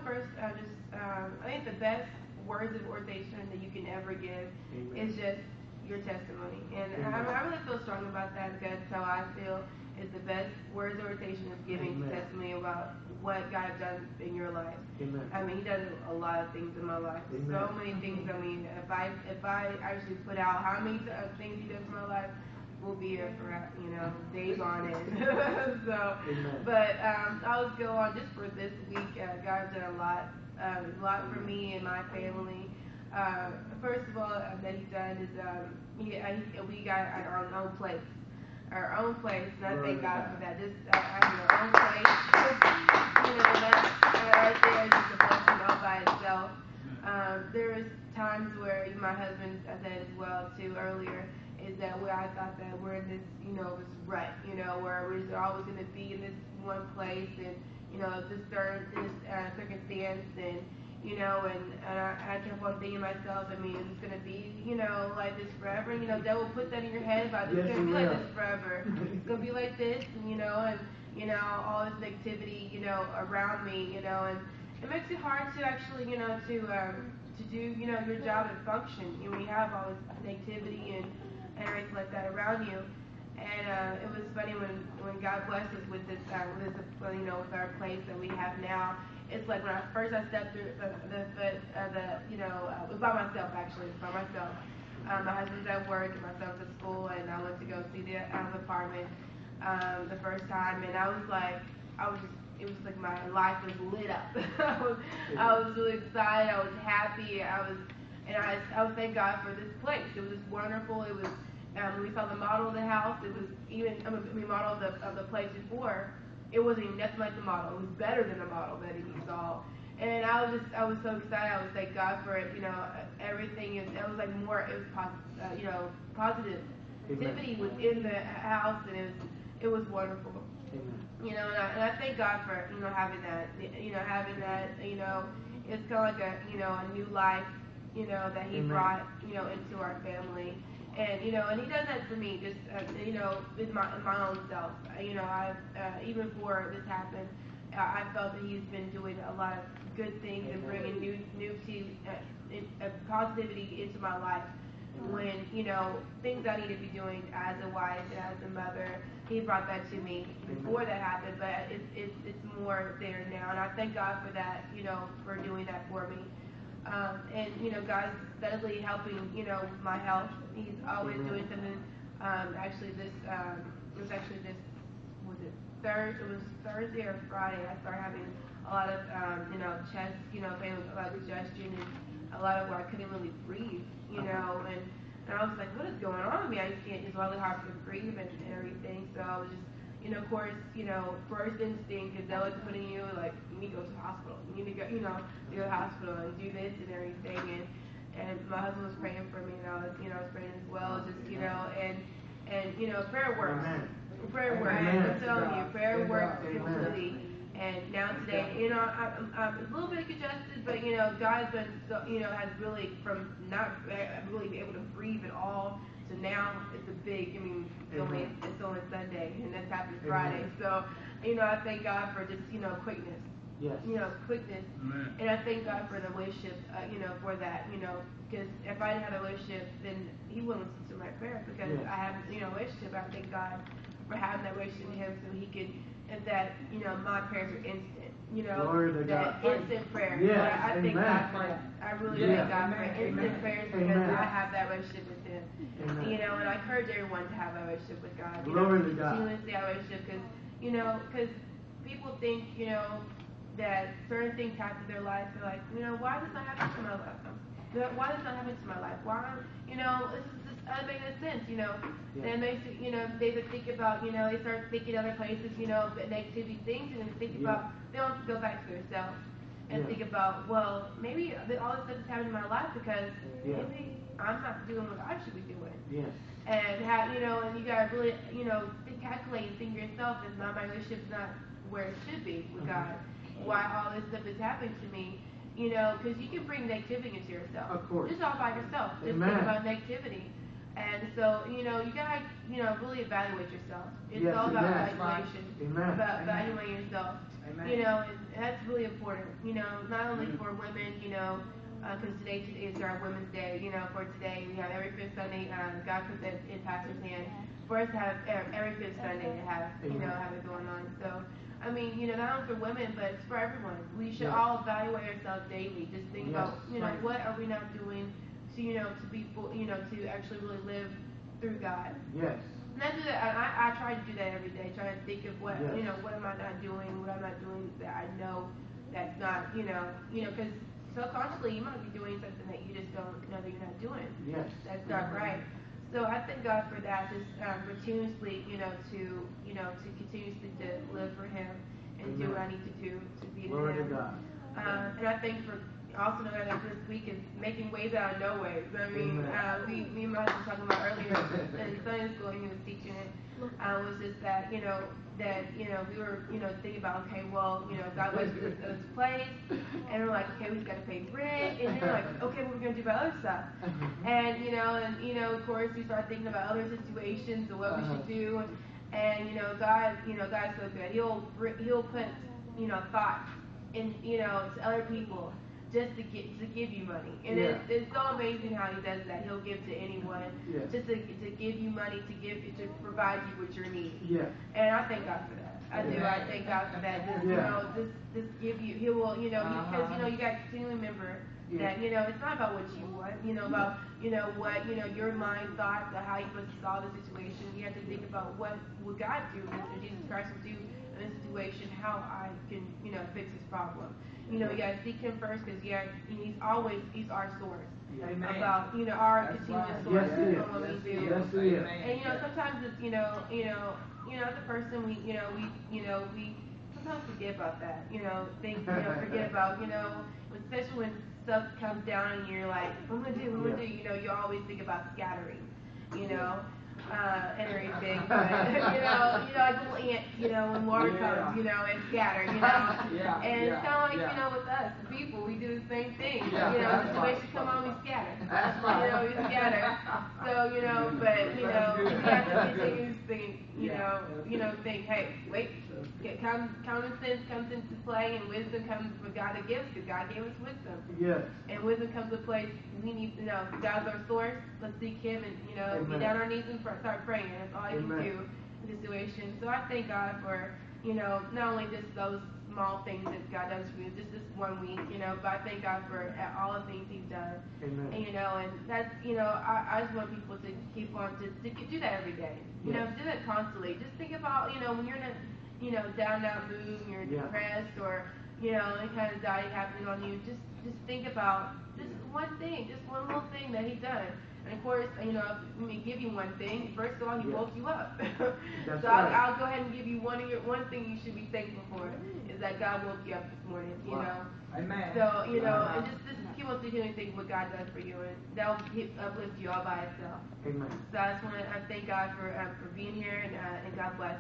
first, I think the best words of exhortation that you can ever give is just your testimony. And I really feel strong about that because that's how I feel is the best words of exhortation is giving testimony about what God has done in your life. I mean, He does a lot of things in my life. So many things. I mean, if I actually put out how many things He does in my life, we'll be here for, days on end. So, but I'll go on just for this week. God's done a lot for me and my family. First of all, that He's done is we got our own place. Our own place, and I thank God for that. Just having our own place, that's right there is just a blessing all by itself. There's times where my husband said as well too earlier, is that where I thought that we're in this, this rut, where we're always going to be in this one place, and this circumstance, and I kept on thinking to myself, I mean, is this going to be, like this forever? And, devil put that in your head about it's going to be like this forever. It's going to be like this, and, all this negativity, around me, and it makes it hard to actually, to do, your job and function. We have all this negativity and everything like that around you. And it was funny when God blessed us with this, with our place that we have now. It's like when I stepped through it was by myself actually. It was by myself. My husband's at work and my son's at school, and I went to go see the apartment the first time, and it was like my life was lit up. I was really excited. I was happy. I was thank God for this place. It was just wonderful. It was when we saw the model of the house. It was even model of the place before. It wasn't even nothing like the model. It was better than the model that he saw. And I was so excited. I was thank God for it. Everything is. It was like more. It was positivity was in the house, and it was wonderful. And I thank God for having that. Having that. It's kind of like a new life. That He brought into our family. And and He does that for me, just with my own self. Even before this happened, I felt that He's been doing a lot of good things and bringing new positivity into my life. When things I need to be doing as a wife and as a mother, He brought that to me before that happened. But it's more there now, and I thank God for that. For doing that for me. And God's steadily helping my health. He's always doing something. Actually, this was Thursday or Friday. I started having a lot of chest, pain, a lot of congestion, and a lot of where I couldn't really breathe, and I was like, what is going on with me? It's really hard to breathe and everything. So I was just, of course, first instinct is they're putting you like, you need to go to the hospital. You need to go, to the hospital and do this and everything. And my husband was praying for me, and I was praying as well. Just, and prayer works. Amen. Prayer works. Amen. I'm telling you, prayer works completely. And now today, I'm a little bit congested, but God's been, has really from not really able to breathe at all. So now it's a big, it's only Sunday, and that's happened Friday. So, I thank God for just, quickness. Yes. Quickness. Amen. And I thank God for the relationship, for that, because if I didn't have a relationship, then He wouldn't listen to my prayer, because I have, a relationship. I thank God for having that relationship with Him, so He can, and that, my prayers are instant. That instant prayer. Yes. I thank God for that. I really thank God for instant prayers, because I have that relationship with Him. Amen. And I encourage everyone to have a relationship with God. Glory to God. Continuously have a relationship, because people think, that certain things happen in their life. They're like, why does that happen to my life? Why does that happen to my life? Why? This doesn't make any sense. And it makes it, they think about, they start thinking other places, negativity things, and they think about, they don't have to go back to themselves and think about, well, maybe all this stuff is happening in my life because maybe I'm not doing what I should be doing. Yes. And have, and you gotta really, calculate and think yourself, is my relationship's not where it should be with God. Why all this stuff is happening to me, because you can bring negativity into yourself. Of course. Just all by yourself. Just think about negativity. And so, you gotta, really evaluate yourself. It's all about evaluation. Amen. About evaluating yourself. You know, and that's really important. You know, not only for women, you know, because today is our Women's Day. You know, for today we have every fifth Sunday. God puts it in Pastor's hand for us to have every fifth Sunday to have, you know, have it going on. So, I mean, you know, not only for women, but it's for everyone. We should all evaluate ourselves daily. Just think about, you know, what are we not doing to, you know, to be, you know, to actually really live through God. Yes. And I do that. I try to do that every day. Try to think of what, you know, what am I not doing? What I'm not doing that I know that's not, you know, because subconsciously you might be doing something that you just don't know that you're not doing. Yes. That's not right. So I thank God for that. Just continuously, you know, to continuously to live for Him and do what I need to do to be to Him. And I think for also know that this week is making ways out of no ways. I mean, me and my husband were talking about earlier in Sunday school, he was teaching it. Was just that we were thinking about, okay, well, you know, God was this place, and we're like, okay, we just got to pay rent, and then we're like, okay, what are we gonna do about other stuff? And of course we start thinking about other situations and what we should do, and God's so good. He'll put thoughts in to other people just to give you money, and it's so amazing how He does that. He'll give to anyone just to give you money, to provide you with your needs. And I thank God for that. I do. I thank God for that. Just give you. He will. Because you got to continually remember that it's not about what you want. About what your mind thought, how you supposed to solve the situation. You have to think about what would God do, what Jesus Christ would do in this situation, how I can fix this problem. You got to seek Him first, because He's our source. Amen. About our continuous source from what we do. And sometimes it's as a person we sometimes forget about that. Forget about especially when stuff comes down and you're like, what am I gonna do? You always think about scattering. And everything, but when water comes, and scatter, and it's kind of like, with us, the people, we do the same thing. Situations come on, we scatter. We scatter. So, but we have to continuously think, hey, wait, common sense comes into play, and wisdom comes from God to give, because God gave us wisdom. Yes. And wisdom comes to place. We need to know God's our source. Let's seek Him, and be down on our knees and start praying. That's all you can do in this situation. So I thank God for not only just those small things that God does for you, just this 1 week, but I thank God for all the things He's done. Amen. And and that's I just want people to keep on to do that every day. Do that constantly. Just think about when you're in a down mood, you're depressed, or any kind of anxiety happening on you. Just think about just one thing, just one little thing that He done. And of course, let me give you one thing. First of all, He woke you up. So I'll go ahead and give you one thing you should be thankful for, is that God woke you up this morning. Amen. So and just keep on doing things what God does for you, and that'll uplift you all by itself. Amen. So I just want to thank God for being here, and God bless.